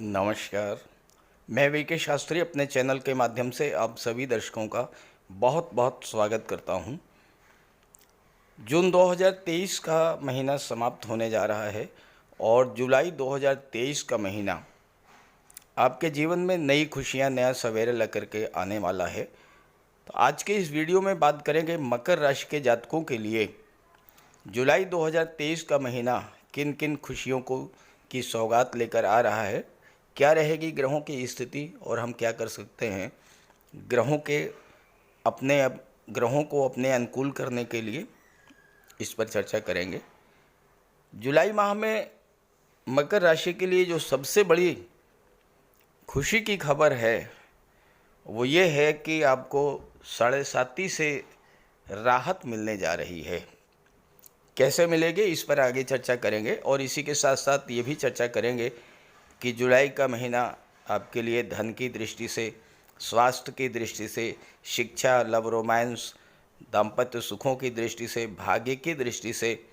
नमस्कार। मैं वीके शास्त्री अपने चैनल के माध्यम से आप सभी दर्शकों का बहुत बहुत स्वागत करता हूं। जून 2023 का महीना समाप्त होने जा रहा है और जुलाई 2023 का महीना आपके जीवन में नई खुशियां, नया सवेरा लेकर के आने वाला है। तो आज के इस वीडियो में बात करेंगे मकर राशि के जातकों के लिए जुलाई 2023 का महीना किन किन खुशियों को की सौगात लेकर आ रहा है, क्या रहेगी ग्रहों की स्थिति और हम क्या कर सकते हैं ग्रहों को अपने अनुकूल करने के लिए, इस पर चर्चा करेंगे। जुलाई माह में मकर राशि के लिए जो सबसे बड़ी खुशी की खबर है वो ये है कि आपको साढ़े साती से राहत मिलने जा रही है। कैसे मिलेगी इस पर आगे चर्चा करेंगे और इसी के साथ साथ ये भी चर्चा करेंगे कि जुलाई का महीना आपके लिए धन की दृष्टि से, स्वास्थ्य की दृष्टि से, शिक्षा, लव, रोमांस, दाम्पत्य सुखों की दृष्टि से, भाग्य की दृष्टि से,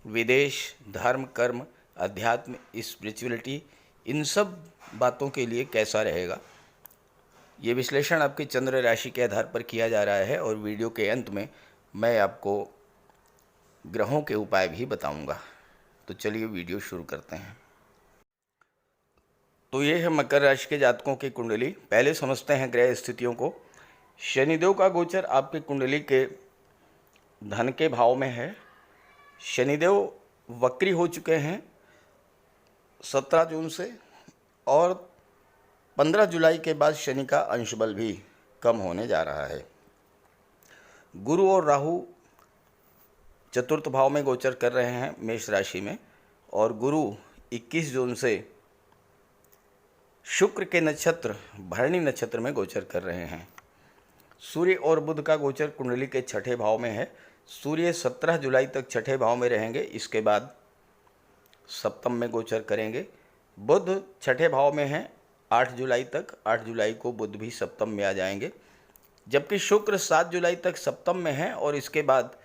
विदेश, धर्म, कर्म, अध्यात्म, स्पिरिचुअलिटी, इन सब बातों के लिए कैसा रहेगा। ये विश्लेषण आपकी चंद्र राशि के आधार पर किया जा रहा है और वीडियो के अंत में मैं आपको ग्रहों के उपाय भी बताऊंगा। तो चलिए वीडियो शुरू करते हैं। तो ये है मकर राशि के जातकों की कुंडली। पहले समझते हैं ग्रह स्थितियों को। शनिदेव का गोचर आपकी कुंडली के धन के भाव में है। शनिदेव वक्री हो चुके हैं 17 जून से और 15 जुलाई के बाद शनि का अंश बल भी कम होने जा रहा है। गुरु और राहु चतुर्थ भाव में गोचर कर रहे हैं मेष राशि में और गुरु 21 जून से शुक्र के नक्षत्र भरणी नक्षत्र में गोचर कर रहे हैं। सूर्य और बुध का गोचर कुंडली के छठे भाव में है। सूर्य 17 जुलाई तक छठे भाव में रहेंगे, इसके बाद सप्तम में गोचर करेंगे। बुध छठे भाव में है 8 जुलाई तक, 8 जुलाई को बुध भी सप्तम में आ जाएंगे, जबकि शुक्र 7 जुलाई तक सप्तम में है और इसके बाद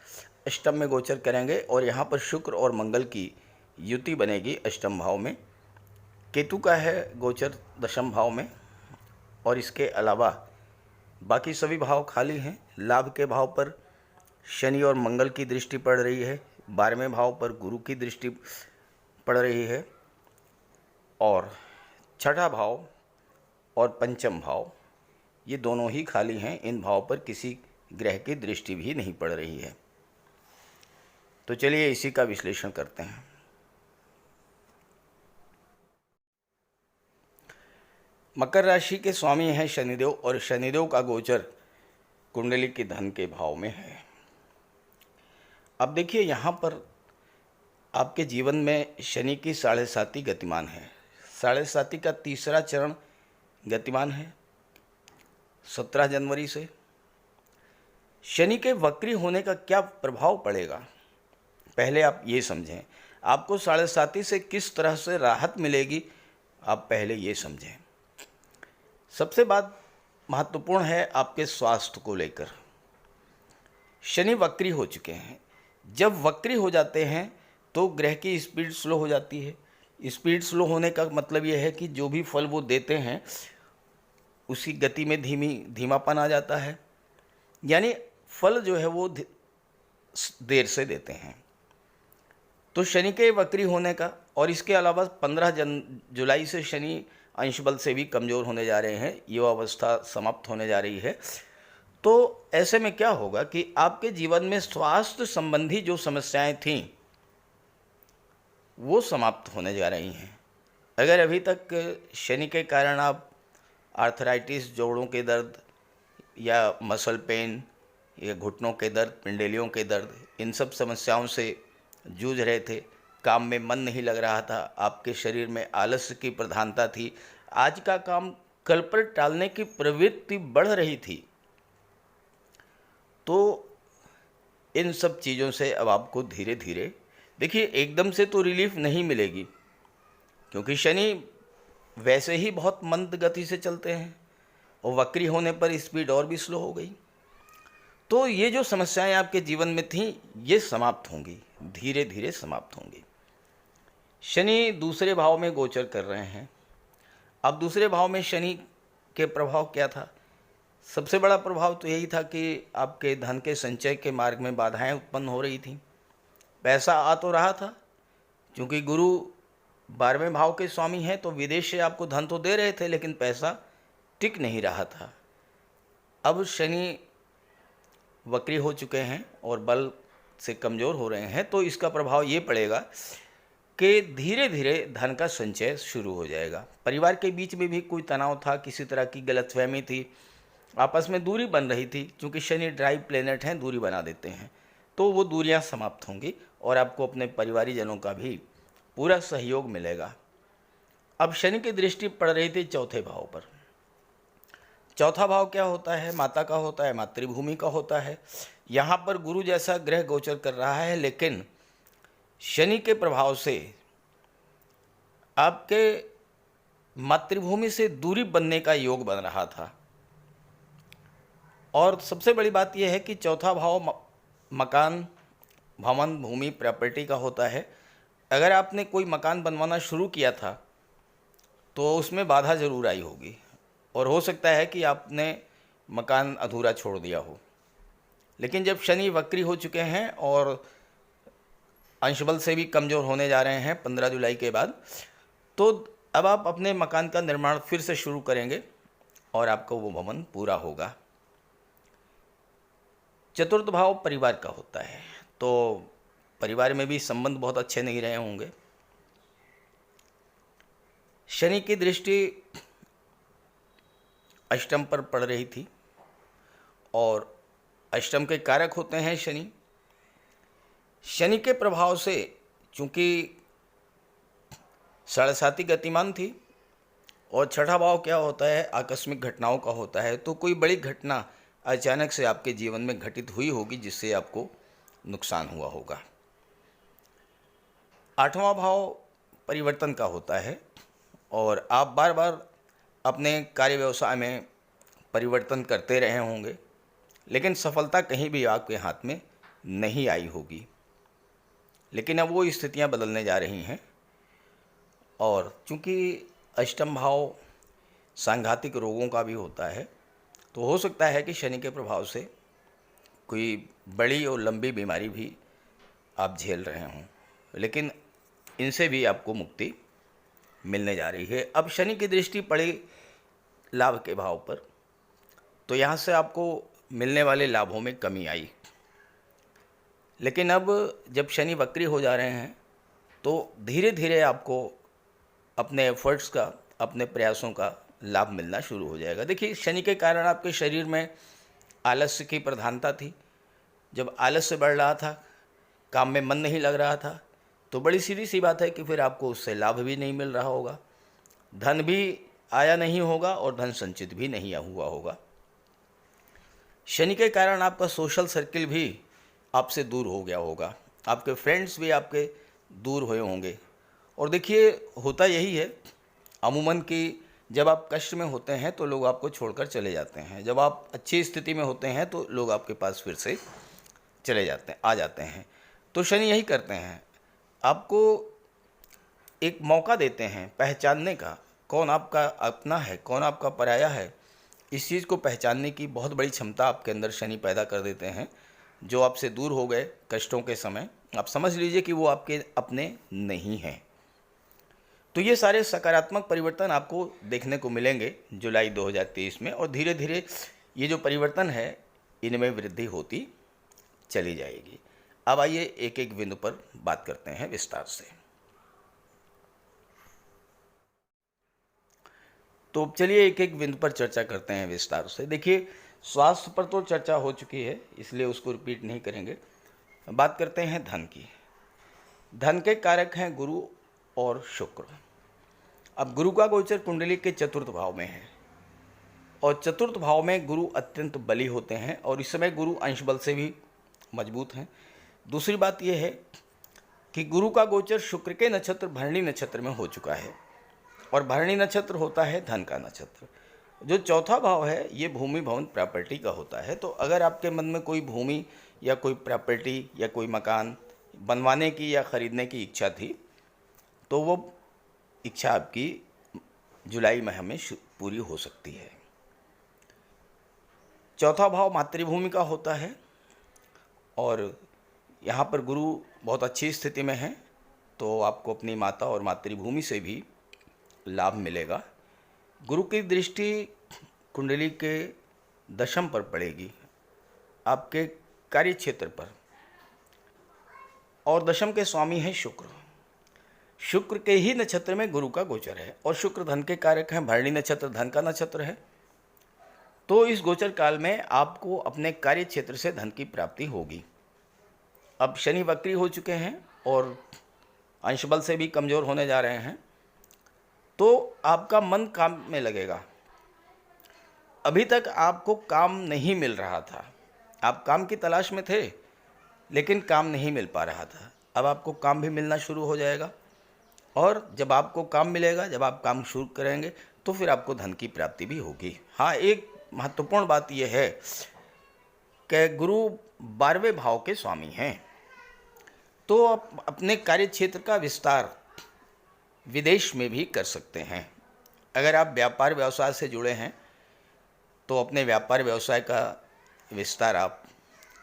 अष्टम में गोचर करेंगे और यहाँ पर शुक्र और मंगल की युति बनेगी अष्टम भाव में। केतु का है गोचर दशम भाव में और इसके अलावा बाकी सभी भाव खाली हैं। लाभ के भाव पर शनि और मंगल की दृष्टि पड़ रही है, 12वें भाव पर गुरु की दृष्टि पड़ रही है और छठा भाव और पंचम भाव ये दोनों ही खाली हैं। इन भाव पर किसी ग्रह की दृष्टि भी नहीं पड़ रही है। तो चलिए इसी का विश्लेषण करते हैं। मकर राशि के स्वामी हैं शनिदेव और शनिदेव का गोचर कुंडली के धन के भाव में है। अब देखिए यहाँ पर आपके जीवन में शनि की साढ़े साती गतिमान है। साढ़े साती का तीसरा चरण गतिमान है 17 जनवरी से। शनि के वक्री होने का क्या प्रभाव पड़ेगा पहले आप ये समझें। आपको साढ़े साती से किस तरह से राहत मिलेगी आप पहले ये समझें। सबसे बात महत्वपूर्ण है आपके स्वास्थ्य को लेकर। शनि वक्री हो चुके हैं। जब वक्री हो जाते हैं तो ग्रह की स्पीड स्लो हो जाती है। स्पीड स्लो होने का मतलब यह है कि जो भी फल वो देते हैं उसी गति में धीमापन आ जाता है, यानी फल जो है वो देर से देते हैं। तो शनि के वक्री होने का और इसके अलावा 15 जुलाई से शनि अंश बल से भी कमज़ोर होने जा रहे हैं, युवा अवस्था समाप्त होने जा रही है। तो ऐसे में क्या होगा कि आपके जीवन में स्वास्थ्य संबंधी जो समस्याएं थीं वो समाप्त होने जा रही हैं। अगर अभी तक शनि के कारण आप आर्थराइटिस, जोड़ों के दर्द या मसल पेन या घुटनों के दर्द, पिंडलियों के दर्द, इन सब समस्याओं से जूझ रहे थे, काम में मन नहीं लग रहा था, आपके शरीर में आलस्य की प्रधानता थी, आज का काम कल पर टालने की प्रवृत्ति बढ़ रही थी, तो इन सब चीज़ों से अब आपको धीरे धीरे, देखिए एकदम से तो रिलीफ नहीं मिलेगी क्योंकि शनि वैसे ही बहुत मंद गति से चलते हैं और वक्री होने पर स्पीड और भी स्लो हो गई। तो ये जो समस्याएं आपके जीवन में थीं ये समाप्त होंगी, धीरे धीरे समाप्त होंगी। शनि दूसरे भाव में गोचर कर रहे हैं अब दूसरे भाव में शनि के प्रभाव क्या था? सबसे बड़ा प्रभाव तो यही था कि आपके धन के संचय के मार्ग में बाधाएं उत्पन्न हो रही थीं। पैसा आ तो रहा था, क्योंकि गुरु 12वें भाव के स्वामी हैं, तो विदेश से आपको धन तो दे रहे थे, लेकिन पैसा टिक नहीं रहा था। अब शनि वक्री हो चुके हैं और बल से कमज़ोर हो रहे हैं, तो इसका प्रभाव ये पड़ेगा कि धीरे धीरे धन का संचय शुरू हो जाएगा। परिवार के बीच में भी कोई तनाव था, किसी तरह की गलतफहमी थी, आपस में दूरी बन रही थी, क्योंकि शनि ड्राइव प्लेनेट हैं, दूरी बना देते हैं, तो वो दूरियां समाप्त होंगी और आपको अपने परिवारीजनों का भी पूरा सहयोग मिलेगा। अब शनि की दृष्टि पड़ रही थी चौथे भाव पर। चौथा भाव क्या होता है? माता का होता है, मातृभूमि का होता है। यहाँ पर गुरु जैसा ग्रह गोचर कर रहा है, लेकिन शनि के प्रभाव से आपके मातृभूमि से दूरी बनने का योग बन रहा था। और सबसे बड़ी बात यह है कि चौथा भाव मकान, भवन, भूमि, प्रॉपर्टी का होता है। अगर आपने कोई मकान बनवाना शुरू किया था तो उसमें बाधा ज़रूर आई होगी, और हो सकता है कि आपने मकान अधूरा छोड़ दिया हो। लेकिन जब शनि वक्री हो चुके हैं और अंशबल से भी कमज़ोर होने जा रहे हैं 15 जुलाई के बाद, तो अब आप अपने मकान का निर्माण फिर से शुरू करेंगे और आपका वो भवन पूरा होगा। चतुर्थ भाव परिवार का होता है, तो परिवार में भी संबंध बहुत अच्छे नहीं रहे होंगे। शनि की दृष्टि अष्टम पर पड़ रही थी, और अष्टम के कारक होते हैं शनि। शनि के प्रभाव से, चूंकि साढ़े गतिमान थी, और छठा भाव क्या होता है? आकस्मिक घटनाओं का होता है। तो कोई बड़ी घटना अचानक से आपके जीवन में घटित हुई होगी, जिससे आपको नुकसान हुआ होगा। आठवां भाव परिवर्तन का होता है, और आप बार बार अपने कार्य व्यवसाय में परिवर्तन करते रहे होंगे, लेकिन सफलता कहीं भी आपके हाथ में नहीं आई होगी। लेकिन अब वो स्थितियां बदलने जा रही हैं, और चूंकि अष्टम भाव सांघातिक रोगों का भी होता है, तो हो सकता है कि शनि के प्रभाव से कोई बड़ी और लंबी बीमारी भी आप झेल रहे हों, लेकिन इनसे भी आपको मुक्ति मिलने जा रही है। अब शनि की दृष्टि पड़ी लाभ के भाव पर, तो यहाँ से आपको मिलने वाले लाभों में कमी आई। लेकिन अब जब शनि वक्री हो जा रहे हैं, तो धीरे धीरे आपको अपने एफर्ट्स का, अपने प्रयासों का लाभ मिलना शुरू हो जाएगा। देखिए, शनि के कारण आपके शरीर में आलस्य की प्रधानता थी। जब आलस्य बढ़ रहा था, काम में मन नहीं लग रहा था, तो बड़ी सीधी सी बात है कि फिर आपको उससे लाभ भी नहीं मिल रहा होगा, धन भी आया नहीं होगा और धन संचित भी नहीं हुआ होगा। शनि के कारण आपका सोशल सर्किल भी आपसे दूर हो गया होगा, आपके फ्रेंड्स भी आपके दूर हुए होंगे। और देखिए, होता यही है अमूमन कि जब आप कष्ट में होते हैं तो लोग आपको छोड़कर चले जाते हैं, जब आप अच्छी स्थिति में होते हैं तो लोग आपके पास फिर से आ जाते हैं। तो शनि यही करते हैं, आपको एक मौका देते हैं पहचानने का, कौन आपका अपना है, कौन आपका पराया है। इस चीज़ को पहचानने की बहुत बड़ी क्षमता आपके अंदर शनि पैदा कर देते हैं। जो आपसे दूर हो गए कष्टों के समय, आप समझ लीजिए कि वो आपके अपने नहीं हैं। तो ये सारे सकारात्मक परिवर्तन आपको देखने को मिलेंगे जुलाई 2023 में, और धीरे धीरे ये जो परिवर्तन है इनमें वृद्धि होती चली जाएगी। अब आइए एक एक बिंदु पर बात करते हैं विस्तार से। तो चलिए एक एक बिंदु पर चर्चा करते हैं विस्तार से। देखिए, स्वास्थ्य पर तो चर्चा हो चुकी है, इसलिए उसको रिपीट नहीं करेंगे। बात करते हैं धन की। धन के कारक हैं गुरु और शुक्र। अब गुरु का गोचर कुंडली के चतुर्थ भाव में है, और चतुर्थ भाव में गुरु अत्यंत बली होते हैं, और इस समय गुरु अंश बल से भी मजबूत हैं। दूसरी बात यह है कि गुरु का गोचर शुक्र के नक्षत्र भरणी नक्षत्र में हो चुका है, और भरणी नक्षत्र होता है धन का नक्षत्र। जो चौथा भाव है ये भूमि भवन प्रॉपर्टी का होता है। तो अगर आपके मन में कोई भूमि या कोई प्रॉपर्टी या कोई मकान बनवाने की या ख़रीदने की इच्छा थी, तो वो इच्छा आपकी जुलाई माह में पूरी हो सकती है। चौथा भाव मातृभूमि का होता है और यहाँ पर गुरु बहुत अच्छी स्थिति में है, तो आपको अपनी माता और मातृभूमि से भी लाभ मिलेगा। गुरु की दृष्टि कुंडली के दशम पर पड़ेगी, आपके कार्य क्षेत्र पर, और दशम के स्वामी हैं शुक्र। शुक्र के ही नक्षत्र में गुरु का गोचर है और शुक्र धन के कारक हैं। भरणी नक्षत्र धन का नक्षत्र है, तो इस गोचर काल में आपको अपने कार्य क्षेत्र से धन की प्राप्ति होगी। अब शनि वक्री हो चुके हैं और अंश बल से भी कमज़ोर होने जा रहे हैं, तो आपका मन काम में लगेगा। अभी तक आपको काम नहीं मिल रहा था, आप काम की तलाश में थे लेकिन काम नहीं मिल पा रहा था। अब आपको काम भी मिलना शुरू हो जाएगा और जब आपको काम मिलेगा, जब आप काम शुरू करेंगे तो फिर आपको धन की प्राप्ति भी होगी। हाँ, एक महत्वपूर्ण बात यह है कि गुरु 12वें भाव के स्वामी हैं, तो आप अपने कार्य क्षेत्र का विस्तार विदेश में भी कर सकते हैं। अगर आप व्यापार व्यवसाय से जुड़े हैं तो अपने व्यापार व्यवसाय का विस्तार आप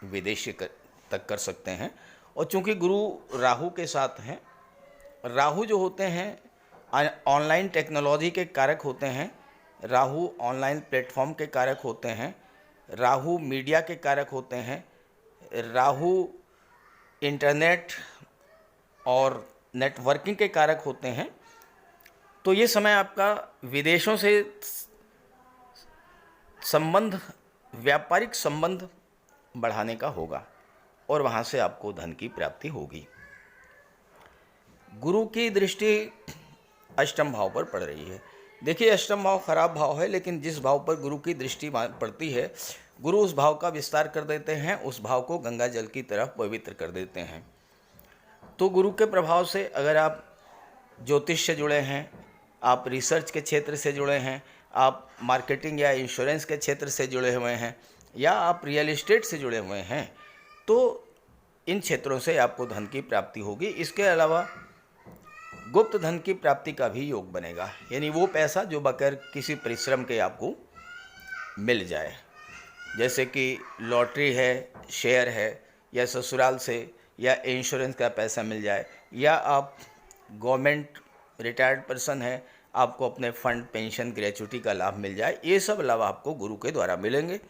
विदेश तक कर सकते हैं। और चूंकि गुरु राहु के साथ हैं, राहु जो होते हैं ऑनलाइन टेक्नोलॉजी के कारक होते हैं, राहु ऑनलाइन प्लेटफॉर्म के कारक होते हैं, राहु मीडिया के कारक होते हैं, राहु इंटरनेट और नेटवर्किंग के कारक होते हैं। तो ये समय आपका विदेशों से संबंध, व्यापारिक संबंध बढ़ाने का होगा और वहाँ से आपको धन की प्राप्ति होगी। गुरु की दृष्टि अष्टम भाव पर पड़ रही है। देखिए, अष्टम भाव खराब भाव है, लेकिन जिस भाव पर गुरु की दृष्टि पड़ती है, गुरु उस भाव का विस्तार कर देते हैं, उस भाव को गंगा जल की तरफ पवित्र कर देते हैं। तो गुरु के प्रभाव से अगर आप ज्योतिष से जुड़े हैं, आप रिसर्च के क्षेत्र से जुड़े हैं, आप मार्केटिंग या इंश्योरेंस के क्षेत्र से जुड़े हुए हैं, या आप रियल एस्टेट से जुड़े हुए हैं, तो इन क्षेत्रों से आपको धन की प्राप्ति होगी। इसके अलावा गुप्त धन की प्राप्ति का भी योग बनेगा, यानी वो पैसा जो बगैर किसी परिश्रम के आपको मिल जाए, जैसे कि लॉटरी है, शेयर है, या ससुराल से या इंश्योरेंस का पैसा मिल जाए, या आप गवर्नमेंट रिटायर्ड पर्सन है, आपको अपने फंड, पेंशन, ग्रेचुटी का लाभ मिल जाए। ये सब लाभ आपको गुरु के द्वारा मिलेंगे।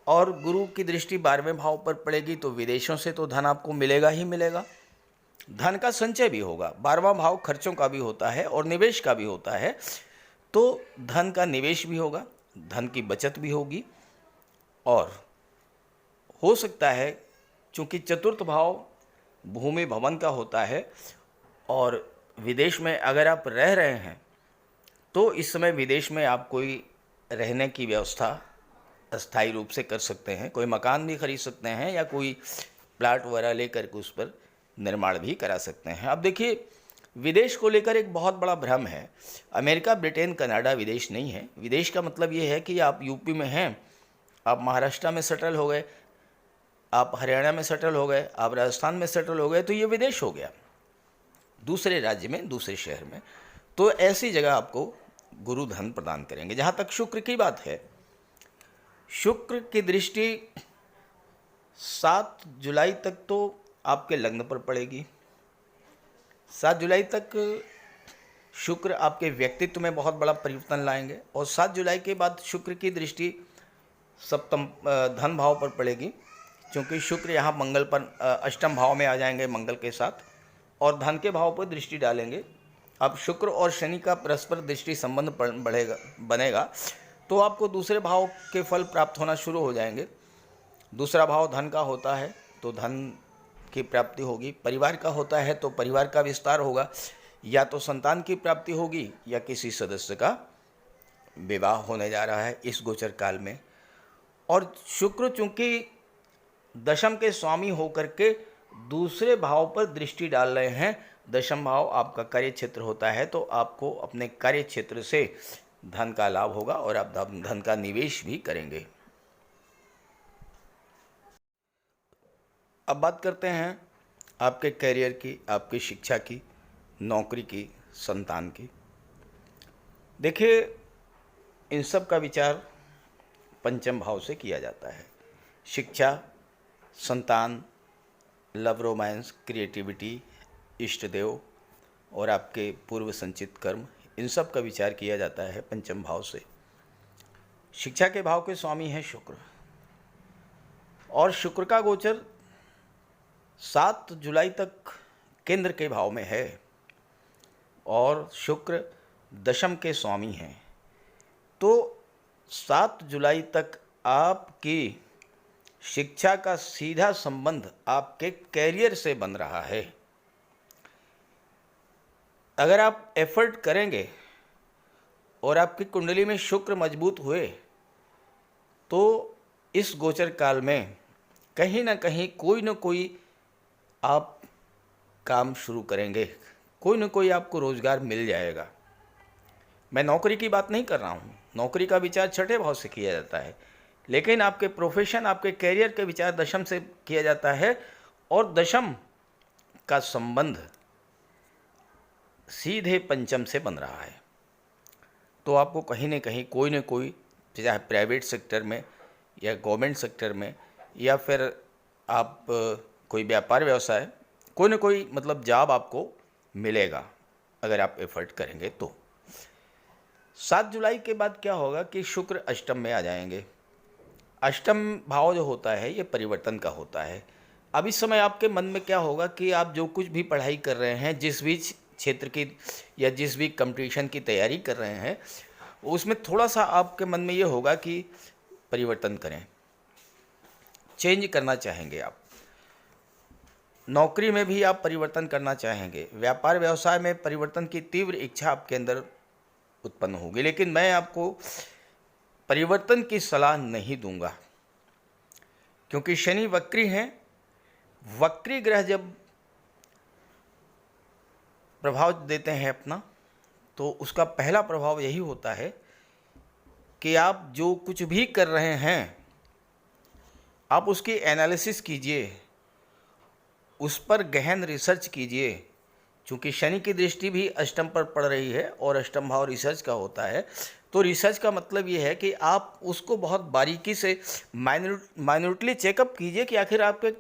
और गुरु की दृष्टि 12वें भाव पर पड़ेगी तो विदेशों से तो धन आपको मिलेगा ही मिलेगा, धन का संचय भी होगा। 12वां भाव खर्चों का भी होता है और निवेश का भी होता है, तो धन का निवेश भी होगा, धन की बचत भी होगी। और हो सकता है, चूँकि चतुर्थ भाव भूमि भवन का होता है और विदेश में अगर आप रह रहे हैं तो इस समय विदेश में आप कोई रहने की व्यवस्था अस्थायी रूप से कर सकते हैं, कोई मकान भी खरीद सकते हैं या कोई प्लाट वगैरह लेकर के उस पर निर्माण भी करा सकते हैं। अब देखिए, विदेश को लेकर एक बहुत बड़ा भ्रम है। अमेरिका, ब्रिटेन, कनाडा विदेश नहीं है। विदेश का मतलब ये है कि आप यूपी में हैं, आप महाराष्ट्र में सेटल हो गए, आप हरियाणा में सेटल हो गए, आप राजस्थान में सेटल हो गए, तो ये विदेश हो गया, दूसरे राज्य में, दूसरे शहर में। तो ऐसी जगह आपको गुरु धन प्रदान करेंगे। जहाँ तक शुक्र की बात है, शुक्र की दृष्टि 7 जुलाई तक तो आपके लग्न पर पड़ेगी। 7 जुलाई तक शुक्र आपके व्यक्तित्व में बहुत बड़ा परिवर्तन लाएंगे और 7 जुलाई के बाद शुक्र की दृष्टि सप्तम धन भाव पर पड़ेगी, क्योंकि शुक्र यहाँ मंगल पर अष्टम भाव में आ जाएंगे मंगल के साथ और धन के भाव पर दृष्टि डालेंगे। अब शुक्र और शनि का परस्पर दृष्टि संबंध बनेगा तो आपको दूसरे भाव के फल प्राप्त होना शुरू हो जाएंगे। दूसरा भाव धन का होता है तो धन की प्राप्ति होगी, परिवार का होता है तो परिवार का विस्तार होगा, या तो संतान की प्राप्ति होगी या किसी सदस्य का विवाह होने जा रहा है इस गोचर काल में। और शुक्र चूंकि दशम के स्वामी होकर के दूसरे भाव पर दृष्टि डाल रहे हैं, दशम भाव आपका कार्य क्षेत्र होता है, तो आपको अपने कार्य क्षेत्र से धन का लाभ होगा और आप धन का निवेश भी करेंगे। अब बात करते हैं आपके करियर की, आपकी शिक्षा की, नौकरी की, संतान की। देखिए, इन सब का विचार पंचम भाव से किया जाता है। शिक्षा, संतान, लव रोमांस, क्रिएटिविटी, इष्ट देव और आपके पूर्व संचित कर्म, इन सब का विचार किया जाता है पंचम भाव से। शिक्षा के भाव के स्वामी हैं शुक्र, और शुक्र का गोचर 7 जुलाई तक केंद्र के भाव में है, और शुक्र दशम के स्वामी हैं। तो 7 जुलाई तक आपकी शिक्षा का सीधा संबंध आपके कैरियर से बन रहा है। अगर आप एफर्ट करेंगे और आपकी कुंडली में शुक्र मजबूत हुए तो इस गोचर काल में कहीं ना कहीं कोई ना कोई आप काम शुरू करेंगे, कोई ना कोई आपको रोज़गार मिल जाएगा। मैं नौकरी की बात नहीं कर रहा हूँ, नौकरी का विचार छठे भाव से किया जाता है, लेकिन आपके प्रोफेशन, आपके कैरियर के विचार दशम से किया जाता है, और दशम का संबंध सीधे पंचम से बन रहा है। तो आपको कहीं ना कहीं कोई ना कोई, चाहे प्राइवेट सेक्टर में या गवर्नमेंट सेक्टर में, या फिर आप कोई व्यापार व्यवसाय, कोई ना कोई मतलब जॉब आपको मिलेगा अगर आप एफर्ट करेंगे तो। 7 जुलाई के बाद क्या होगा कि शुक्र अष्टम में आ जाएंगे। अष्टम भाव जो होता है ये परिवर्तन का होता है। अब इस समय आपके मन में क्या होगा कि आप जो कुछ भी पढ़ाई कर रहे हैं, जिस भी क्षेत्र की या जिस भी कंपटीशन की तैयारी कर रहे हैं, उसमें थोड़ा सा आपके मन में ये होगा कि परिवर्तन करें, चेंज करना चाहेंगे आप। नौकरी में भी आप परिवर्तन करना चाहेंगे, व्यापार व्यवसाय में परिवर्तन की तीव्र इच्छा आपके अंदर उत्पन्न होगी। लेकिन मैं आपको परिवर्तन की सलाह नहीं दूंगा, क्योंकि शनि वक्री हैं। वक्री ग्रह जब प्रभाव देते हैं अपना, तो उसका पहला प्रभाव यही होता है कि आप जो कुछ भी कर रहे हैं आप उसकी एनालिसिस कीजिए, उस पर गहन रिसर्च कीजिए। चूँकि शनि की दृष्टि भी अष्टम पर पड़ रही है और अष्टम भाव रिसर्च का होता है, तो रिसर्च का मतलब ये है कि आप उसको बहुत बारीकी से माइन्यूटली चेकअप कीजिए कि आखिर आपके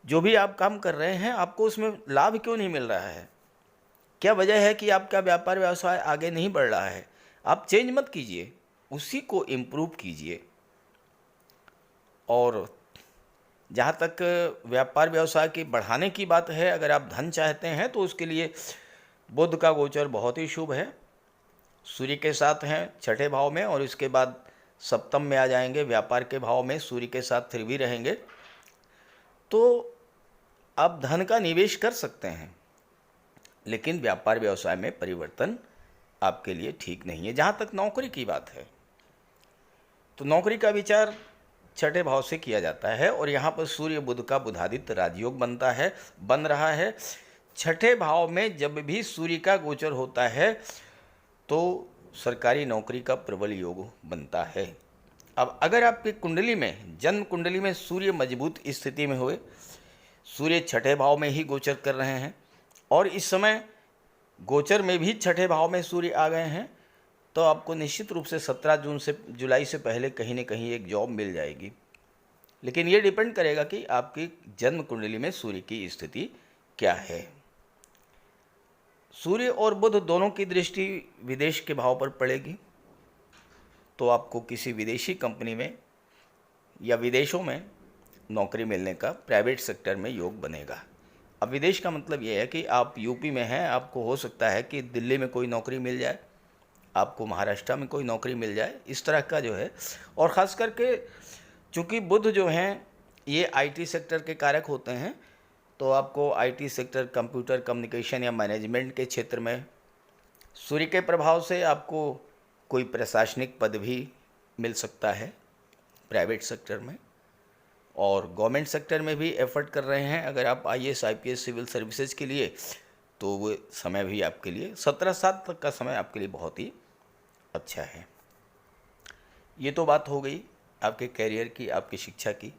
जो भी आप काम कर रहे हैं आपको उसमें लाभ क्यों नहीं मिल रहा है, क्या वजह है कि आपका व्यापार व्यवसाय आगे नहीं बढ़ रहा है। आप चेंज मत कीजिए, उसी को इम्प्रूव कीजिए। और जहाँ तक व्यापार व्यवसाय की बढ़ाने की बात है, अगर आप धन चाहते हैं तो उसके लिए बुध का गोचर बहुत ही शुभ है। सूर्य के साथ हैं छठे भाव में, और इसके बाद सप्तम में आ जाएंगे व्यापार के भाव में, सूर्य के साथ फिर भी रहेंगे। तो आप धन का निवेश कर सकते हैं, लेकिन व्यापार व्यवसाय में परिवर्तन आपके लिए ठीक नहीं है। जहाँ तक नौकरी की बात है, तो नौकरी का विचार छठे भाव से किया जाता है, और यहाँ पर सूर्य बुध का बुधादित्य राजयोग बन रहा है। छठे भाव में जब भी सूर्य का गोचर होता है तो सरकारी नौकरी का प्रबल योग बनता है। अब अगर आपकी कुंडली में, जन्म कुंडली में सूर्य मजबूत स्थिति में हुए, सूर्य छठे भाव में ही गोचर कर रहे हैं, और इस समय गोचर में भी छठे भाव में सूर्य आ गए हैं, तो आपको निश्चित रूप से 17 जुलाई से पहले कहीं न कहीं एक जॉब मिल जाएगी। लेकिन ये डिपेंड करेगा कि आपकी जन्म कुंडली में सूर्य की स्थिति क्या है। सूर्य और बुध दोनों की दृष्टि विदेश के भाव पर पड़ेगी, तो आपको किसी विदेशी कंपनी में या विदेशों में नौकरी मिलने का प्राइवेट सेक्टर में योग बनेगा। अब विदेश का मतलब ये है कि आप यूपी में हैं, आपको हो सकता है कि दिल्ली में कोई नौकरी मिल जाए, आपको महाराष्ट्र में कोई नौकरी मिल जाए, इस तरह का जो है। और ख़ास करके चूँकि बुध जो हैं ये आईटी सेक्टर के कारक होते हैं, तो आपको आईटी सेक्टर, कंप्यूटर कम्युनिकेशन या मैनेजमेंट के क्षेत्र में सूर्य के प्रभाव से आपको कोई प्रशासनिक पद भी मिल सकता है प्राइवेट सेक्टर में। और गवर्नमेंट सेक्टर में भी एफर्ट कर रहे हैं अगर आप आईएएस, आईपीएस, सिविल सर्विसेज के लिए, तो वो समय भी आपके लिए 17 साल तक का समय आपके लिए बहुत ही अच्छा है। ये तो बात हो गई आपके कैरियर की, आपकी शिक्षा की,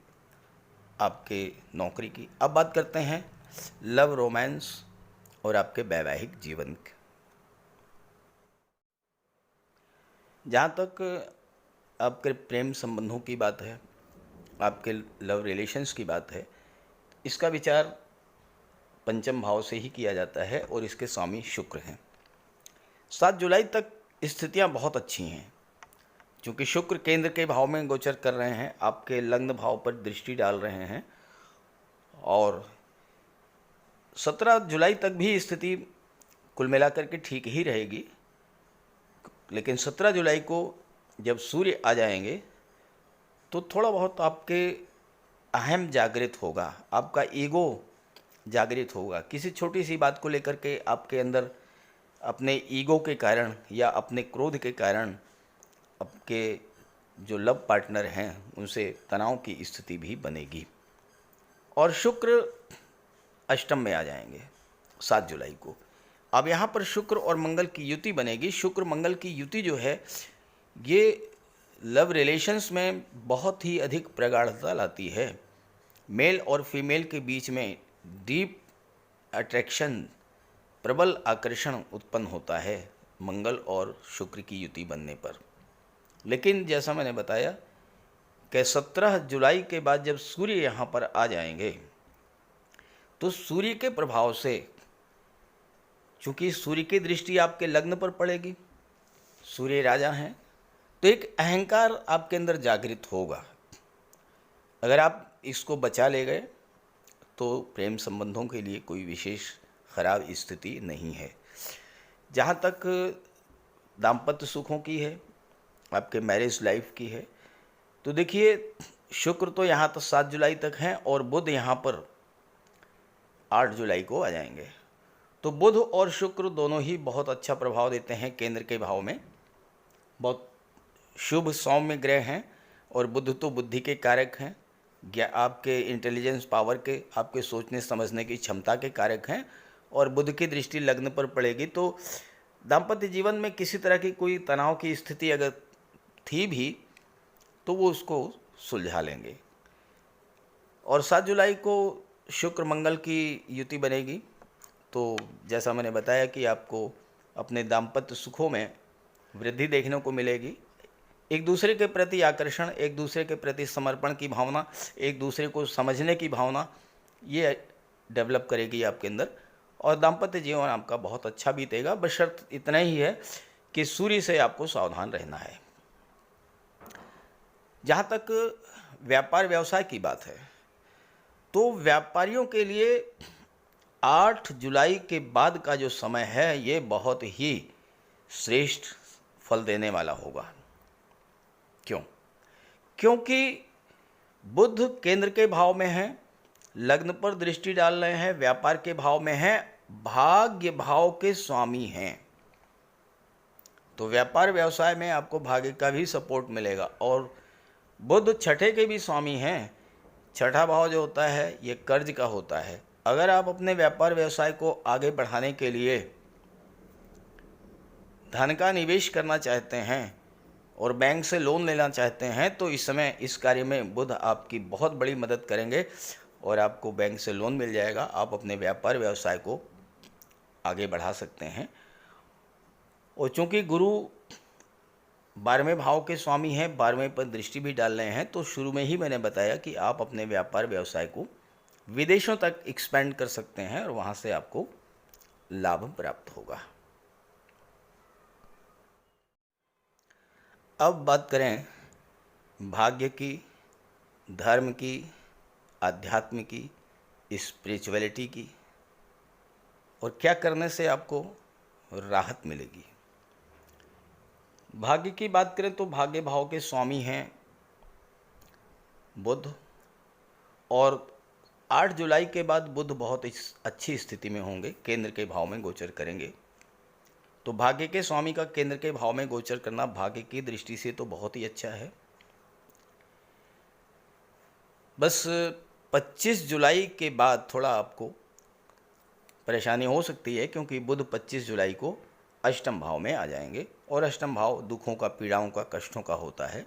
आपके नौकरी की। अब बात करते हैं लव, रोमांस और आपके वैवाहिक जीवन की। जहाँ तक आपके प्रेम संबंधों की बात है, आपके लव रिलेशंस की बात है, इसका विचार पंचम भाव से ही किया जाता है और इसके स्वामी शुक्र हैं। 7 जुलाई तक स्थितियाँ बहुत अच्छी हैं, क्योंकि शुक्र केंद्र के भाव में गोचर कर रहे हैं, आपके लग्न भाव पर दृष्टि डाल रहे हैं, और 17 जुलाई तक भी स्थिति कुल मिलाकर के ठीक ही रहेगी। लेकिन 17 जुलाई को जब सूर्य आ जाएंगे तो थोड़ा बहुत आपके अहम जागृत होगा, आपका ईगो जागृत होगा। किसी छोटी सी बात को लेकर के आपके अंदर अपने ईगो के कारण या अपने क्रोध के कारण आपके जो लव पार्टनर हैं उनसे तनाव की स्थिति भी बनेगी। और शुक्र अष्टम में आ जाएंगे 7 जुलाई को। अब यहाँ पर शुक्र और मंगल की युति बनेगी। शुक्र मंगल की युति जो है ये लव रिलेशंस में बहुत ही अधिक प्रगाढ़ता लाती है। मेल और फीमेल के बीच में डीप अट्रैक्शन, प्रबल आकर्षण उत्पन्न होता है मंगल और शुक्र की युति बनने पर। लेकिन जैसा मैंने बताया कि 17 जुलाई के बाद जब सूर्य यहाँ पर आ जाएंगे तो सूर्य के प्रभाव से, चूँकि सूर्य की दृष्टि आपके लग्न पर पड़ेगी, सूर्य राजा हैं, तो एक अहंकार आपके अंदर जागृत होगा। अगर आप इसको बचा ले गए तो प्रेम संबंधों के लिए कोई विशेष खराब स्थिति नहीं है। जहाँ तक दाम्पत्य सुखों की है, आपके मैरिज लाइफ की है, तो देखिए शुक्र तो यहाँ तक 7 जुलाई तक हैं और बुध यहाँ पर 8 जुलाई को आ जाएंगे। तो बुध और शुक्र दोनों ही बहुत अच्छा प्रभाव देते हैं केंद्र के भाव में, बहुत शुभ सौम्य ग्रह हैं। और बुध तो बुद्धि के कारक हैं, आपके इंटेलिजेंस पावर के, आपके सोचने समझने की क्षमता के कारक हैं। और बुध की दृष्टि लग्न पर पड़ेगी तो दाम्पत्य जीवन में किसी तरह की कोई तनाव की स्थिति अगर थी भी तो वो उसको सुलझा लेंगे। और 7 जुलाई को शुक्र मंगल की युति बनेगी तो जैसा मैंने बताया कि आपको अपने दाम्पत्य सुखों में वृद्धि देखने को मिलेगी। एक दूसरे के प्रति आकर्षण, एक दूसरे के प्रति समर्पण की भावना, एक दूसरे को समझने की भावना, ये डेवलप करेगी आपके अंदर। और दाम्पत्य जीवन आपका बहुत अच्छा बीतेगा, बशर्त इतना ही है कि सूर्य से आपको सावधान रहना है। जहाँ तक व्यापार व्यवसाय की बात है तो व्यापारियों के लिए 8 जुलाई के बाद का जो समय है ये बहुत ही श्रेष्ठ फल देने वाला होगा। क्यों? क्योंकि बुध केंद्र के भाव में है, लग्न पर दृष्टि डाल रहे हैं, व्यापार के भाव में हैं, भाग्य भाव के स्वामी हैं। तो व्यापार व्यवसाय में आपको भाग्य का भी सपोर्ट मिलेगा। और बुध छठे के भी स्वामी हैं। छठा भाव जो होता है ये कर्ज का होता है। अगर आप अपने व्यापार व्यवसाय को आगे बढ़ाने के लिए धन का निवेश करना चाहते हैं और बैंक से लोन लेना चाहते हैं तो इस समय इस कार्य में बुध आपकी बहुत बड़ी मदद करेंगे और आपको बैंक से लोन मिल जाएगा। आप अपने व्यापार व्यवसाय को आगे बढ़ा सकते हैं। और चूँकि गुरु 12वें भाव के स्वामी हैं, 12वें पर दृष्टि भी डाल रहे हैं, तो शुरू में ही मैंने बताया कि आप अपने व्यापार व्यवसाय को विदेशों तक एक्सपेंड कर सकते हैं और वहाँ से आपको लाभ प्राप्त होगा। अब बात करें भाग्य की, धर्म की, आध्यात्म की, स्पिरिचुअलिटी की, और क्या करने से आपको राहत मिलेगी। भाग्य की बात करें तो भाग्य भाव के स्वामी हैं बुध, और 8 जुलाई के बाद बुध बहुत अच्छी स्थिति में होंगे, केंद्र के भाव में गोचर करेंगे। तो भाग्य के स्वामी का केंद्र के भाव में गोचर करना भाग्य की दृष्टि से तो बहुत ही अच्छा है। बस 25 जुलाई के बाद थोड़ा आपको परेशानी हो सकती है, क्योंकि बुध 25 जुलाई को अष्टम भाव में आ जाएंगे और अष्टम भाव दुखों का, पीड़ाओं का, कष्टों का होता है।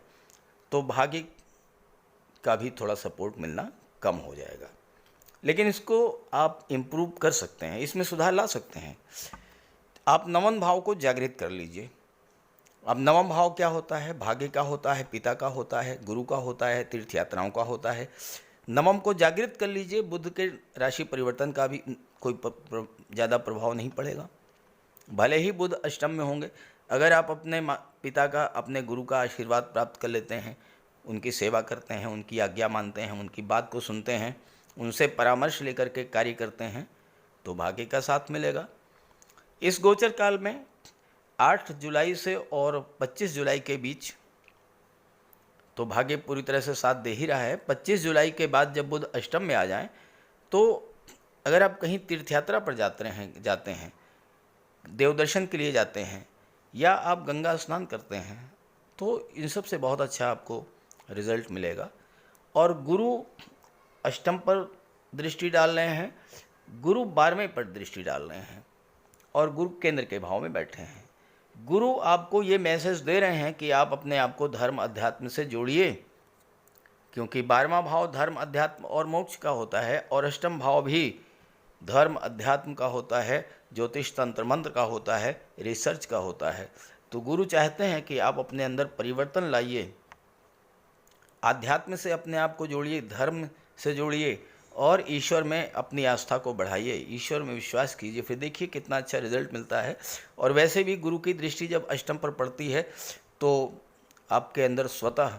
तो भाग्य का भी थोड़ा सपोर्ट मिलना कम हो जाएगा, लेकिन इसको आप इम्प्रूव कर सकते हैं, इसमें सुधार ला सकते हैं। आप नवन भाव को जागृत कर लीजिए। अब नवम भाव क्या होता है? भाग्य का होता है, पिता का होता है, गुरु का होता है, तीर्थ यात्राओं का होता है। नवम को जागृत कर लीजिए, बुध के राशि परिवर्तन का भी कोई ज़्यादा प्रभाव नहीं पड़ेगा। भले ही बुध अष्टम में होंगे, अगर आप अपने पिता का, अपने गुरु का आशीर्वाद प्राप्त कर लेते हैं, उनकी सेवा करते हैं, उनकी आज्ञा मानते हैं, उनकी बात को सुनते हैं, उनसे परामर्श लेकर के कार्य करते हैं, तो भाग्य का साथ मिलेगा। इस गोचर काल में 8 जुलाई से और 25 जुलाई के बीच तो भाग्य पूरी तरह से साथ दे ही रहा है। 25 जुलाई के बाद जब बुध अष्टम में आ जाएं, तो अगर आप कहीं तीर्थयात्रा पर जाते हैं, देव दर्शन के लिए जाते हैं, या आप गंगा स्नान करते हैं, तो इन सब से बहुत अच्छा आपको रिजल्ट मिलेगा। और गुरु अष्टम पर दृष्टि डाल रहे हैं, गुरु 12वें पर दृष्टि डाल रहे हैं, और गुरु केंद्र के भाव में बैठे हैं। गुरु आपको ये मैसेज दे रहे हैं कि आप अपने आप को धर्म अध्यात्म से जोड़िए, क्योंकि 12वां भाव धर्म अध्यात्म और मोक्ष का होता है, और अष्टम भाव भी धर्म अध्यात्म का होता है, ज्योतिष तंत्र मंत्र का होता है, रिसर्च का होता है। तो गुरु चाहते हैं कि आप अपने अंदर परिवर्तन लाइए, आध्यात्म से अपने आप को जोड़िए, धर्म से जोड़िए, और ईश्वर में अपनी आस्था को बढ़ाइए, ईश्वर में विश्वास कीजिए, फिर देखिए कितना अच्छा रिजल्ट मिलता है। और वैसे भी गुरु की दृष्टि जब अष्टम पर पड़ती है, तो आपके अंदर स्वतः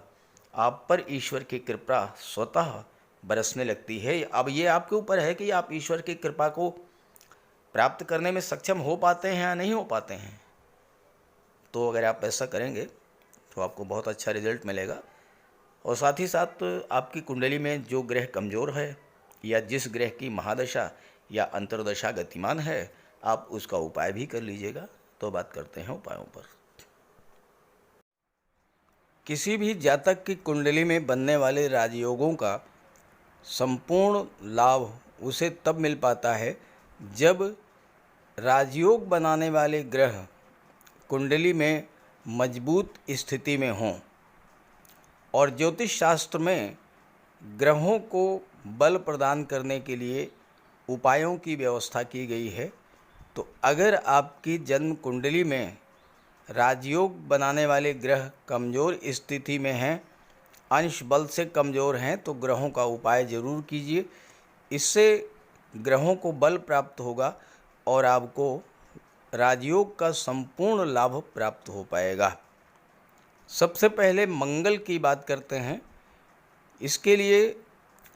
आप पर ईश्वर की कृपा स्वतः बरसने लगती है। अब ये आपके ऊपर है कि आप ईश्वर की कृपा को प्राप्त करने में सक्षम हो पाते हैं या नहीं हो पाते हैं। तो अगर आप ऐसा करेंगे तो आपको बहुत अच्छा रिजल्ट मिलेगा। और साथ ही साथ आपकी कुंडली में जो ग्रह कमज़ोर है, या जिस ग्रह की महादशा या अंतर्दशा गतिमान है, आप उसका उपाय भी कर लीजिएगा। तो बात करते हैं उपायों पर। किसी भी जातक की कुंडली में बनने वाले राजयोगों का संपूर्ण लाभ उसे तब मिल पाता है जब राजयोग बनाने वाले ग्रह कुंडली में मजबूत स्थिति में हों। और ज्योतिष शास्त्र में ग्रहों को बल प्रदान करने के लिए उपायों की व्यवस्था की गई है। तो अगर आपकी जन्म कुंडली में राजयोग बनाने वाले ग्रह कमज़ोर स्थिति में हैं, अंश बल से कमज़ोर हैं, तो ग्रहों का उपाय ज़रूर कीजिए। इससे ग्रहों को बल प्राप्त होगा और आपको राजयोग का संपूर्ण लाभ प्राप्त हो पाएगा। सबसे पहले मंगल की बात करते हैं। इसके लिए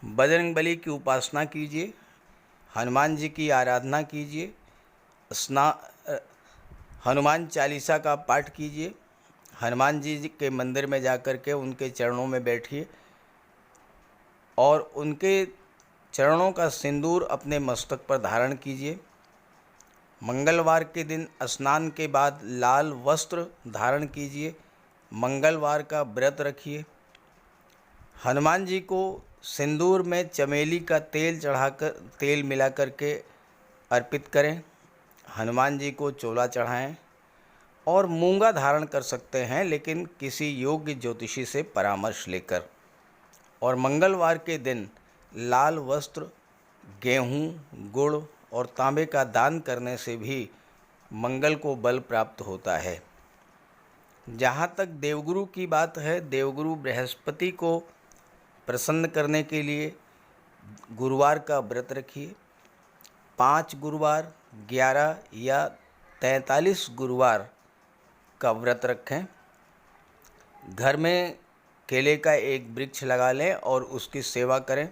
बजरंगबली की उपासना कीजिए, हनुमान जी की आराधना कीजिए, हनुमान चालीसा का पाठ कीजिए, हनुमान जी के मंदिर में जाकर के उनके चरणों में बैठिए और उनके चरणों का सिंदूर अपने मस्तक पर धारण कीजिए। मंगलवार के दिन स्नान के बाद लाल वस्त्र धारण कीजिए, मंगलवार का व्रत रखिए। हनुमान जी को सिंदूर में चमेली का तेल मिला करके अर्पित करें। हनुमान जी को चोला चढ़ाएं और मूंगा धारण कर सकते हैं, लेकिन किसी योग्य ज्योतिषी से परामर्श लेकर। और मंगलवार के दिन लाल वस्त्र, गेहूँ, गुड़ और तांबे का दान करने से भी मंगल को बल प्राप्त होता है। जहाँ तक देवगुरु की बात है, देवगुरु बृहस्पति को प्रसन्न करने के लिए गुरुवार का व्रत रखिए। 5 गुरुवार, 11 या 43 गुरुवार का व्रत रखें। घर में केले का एक वृक्ष लगा लें और उसकी सेवा करें।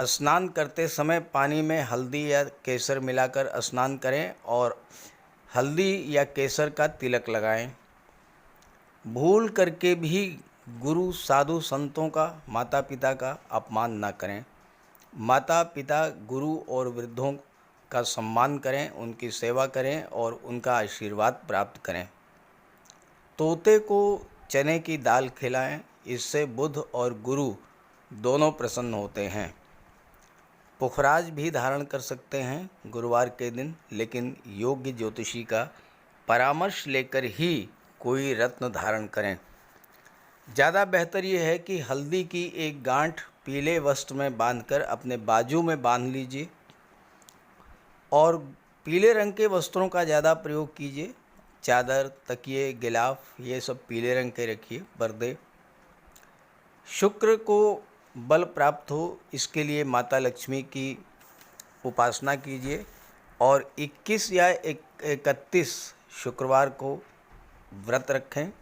स्नान करते समय पानी में हल्दी या केसर मिलाकर स्नान करें और हल्दी या केसर का तिलक लगाएं। भूल करके भी गुरु, साधु, संतों का, माता पिता का अपमान ना करें। माता पिता, गुरु और वृद्धों का सम्मान करें, उनकी सेवा करें और उनका आशीर्वाद प्राप्त करें। तोते को चने की दाल खिलाएं, इससे बुध और गुरु दोनों प्रसन्न होते हैं। पुखराज भी धारण कर सकते हैं गुरुवार के दिन, लेकिन योग्य ज्योतिषी का परामर्श लेकर ही कोई रत्न धारण करें। ज़्यादा बेहतर ये है कि हल्दी की एक गांठ पीले वस्त्र में बांधकर अपने बाजू में बांध लीजिए और पीले रंग के वस्त्रों का ज़्यादा प्रयोग कीजिए चादर, तकिए, गिलाफ ये सब पीले रंग के रखिए, पर्दे। शुक्र को बल प्राप्त हो इसके लिए माता लक्ष्मी की उपासना कीजिए और 21 या 31 शुक्रवार को व्रत रखें।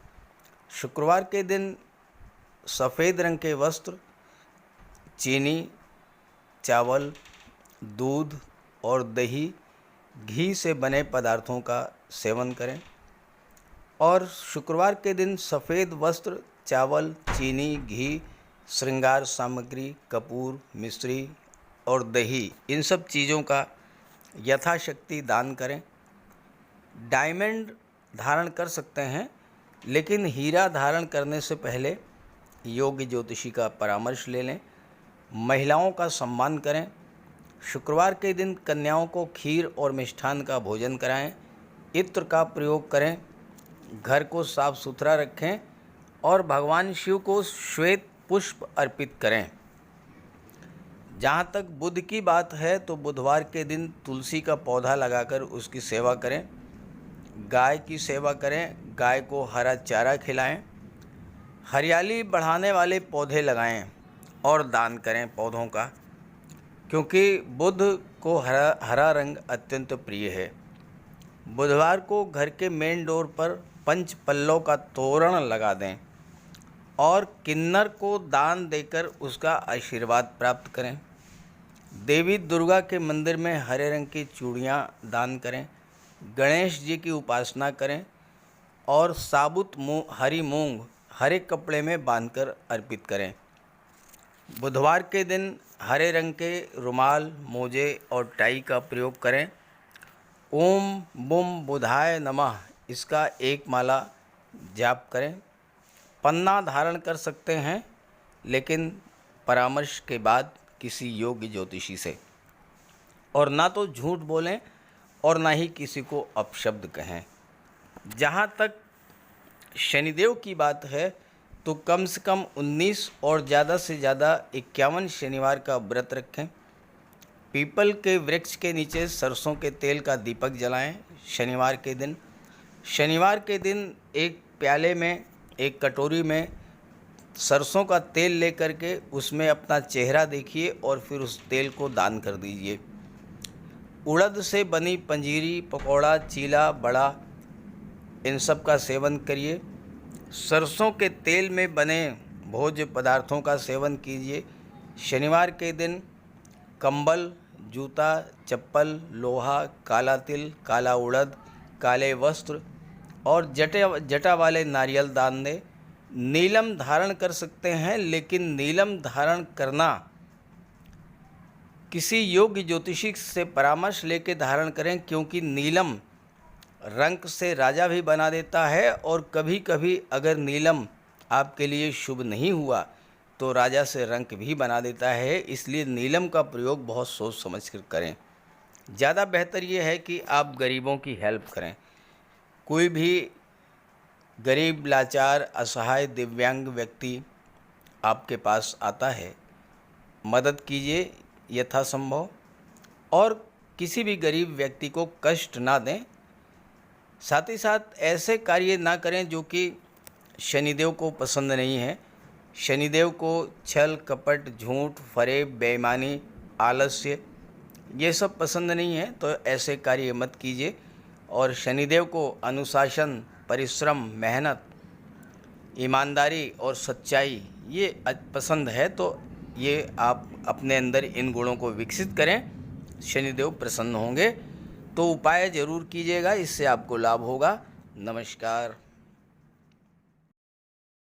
शुक्रवार के दिन सफ़ेद रंग के वस्त्र, चीनी, चावल, दूध और दही, घी से बने पदार्थों का सेवन करें। और शुक्रवार के दिन सफ़ेद वस्त्र, चावल, चीनी, घी, श्रृंगार सामग्री, कपूर, मिश्री और दही, इन सब चीज़ों का यथाशक्ति दान करें। डायमंड धारण कर सकते हैं, लेकिन हीरा धारण करने से पहले योग्य ज्योतिषी का परामर्श ले लें। महिलाओं का सम्मान करें। शुक्रवार के दिन कन्याओं को खीर और मिष्ठान का भोजन कराएं। इत्र का प्रयोग करें। घर को साफ सुथरा रखें और भगवान शिव को श्वेत पुष्प अर्पित करें। जहाँ तक बुध की बात है तो बुधवार के दिन तुलसी का पौधा लगाकर उसकी सेवा करें। गाय की सेवा करें। गाय को हरा चारा खिलाएं। हरियाली बढ़ाने वाले पौधे लगाएं और दान करें पौधों का, क्योंकि बुध को हरा रंग अत्यंत प्रिय है। बुधवार को घर के मेन डोर पर पंच पल्लव का तोरण लगा दें और किन्नर को दान देकर उसका आशीर्वाद प्राप्त करें। देवी दुर्गा के मंदिर में हरे रंग की चूड़ियाँ दान करें। गणेश जी की उपासना करें और साबुत हरी मूंग हरे कपड़े में बांधकर अर्पित करें। बुधवार के दिन हरे रंग के रुमाल, मोजे और टाई का प्रयोग करें। ओम बुम बुधाय नमः इसका एक माला जाप करें। पन्ना धारण कर सकते हैं, लेकिन परामर्श के बाद किसी योग्य ज्योतिषी से। और ना तो झूठ बोलें और ना ही किसी को अपशब्द कहें। जहाँ तक शनिदेव की बात है तो कम से कम 19 और ज़्यादा से ज़्यादा 51 शनिवार का व्रत रखें। पीपल के वृक्ष के नीचे सरसों के तेल का दीपक जलाएं शनिवार के दिन। शनिवार के दिन एक प्याले में, एक कटोरी में सरसों का तेल लेकर के उसमें अपना चेहरा देखिए और फिर उस तेल को दान कर दीजिए। उड़द से बनी पंजीरी, पकौड़ा, चीला, बड़ा, इन सब का सेवन करिए। सरसों के तेल में बने भोज्य पदार्थों का सेवन कीजिए। शनिवार के दिन कंबल, जूता, चप्पल, लोहा, काला तिल, काला उड़द, काले वस्त्र और जटा वाले नारियल दान दें। नीलम धारण कर सकते हैं, लेकिन नीलम धारण करना किसी योग्य ज्योतिषी से परामर्श लेकर धारण करें, क्योंकि नीलम रंग से राजा भी बना देता है और कभी कभी अगर नीलम आपके लिए शुभ नहीं हुआ तो राजा से रंक भी बना देता है। इसलिए नीलम का प्रयोग बहुत सोच समझ कर करें। ज़्यादा बेहतर ये है कि आप गरीबों की हेल्प करें। कोई भी गरीब, लाचार, असहाय, दिव्यांग व्यक्ति आपके पास आता है, मदद कीजिए यथासंभव और किसी भी गरीब व्यक्ति को कष्ट ना दें। साथ ही साथ ऐसे कार्य ना करें जो कि शनिदेव को पसंद नहीं है। शनिदेव को छल, कपट, झूठ, फरेब, बेईमानी, आलस्य ये सब पसंद नहीं है, तो ऐसे कार्य मत कीजिए। और शनिदेव को अनुशासन, परिश्रम, मेहनत, ईमानदारी और सच्चाई ये पसंद है, तो ये आप अपने अंदर इन गुणों को विकसित करें, शनिदेव प्रसन्न होंगे। तो उपाय ज़रूर कीजिएगा, इससे आपको लाभ होगा। नमस्कार।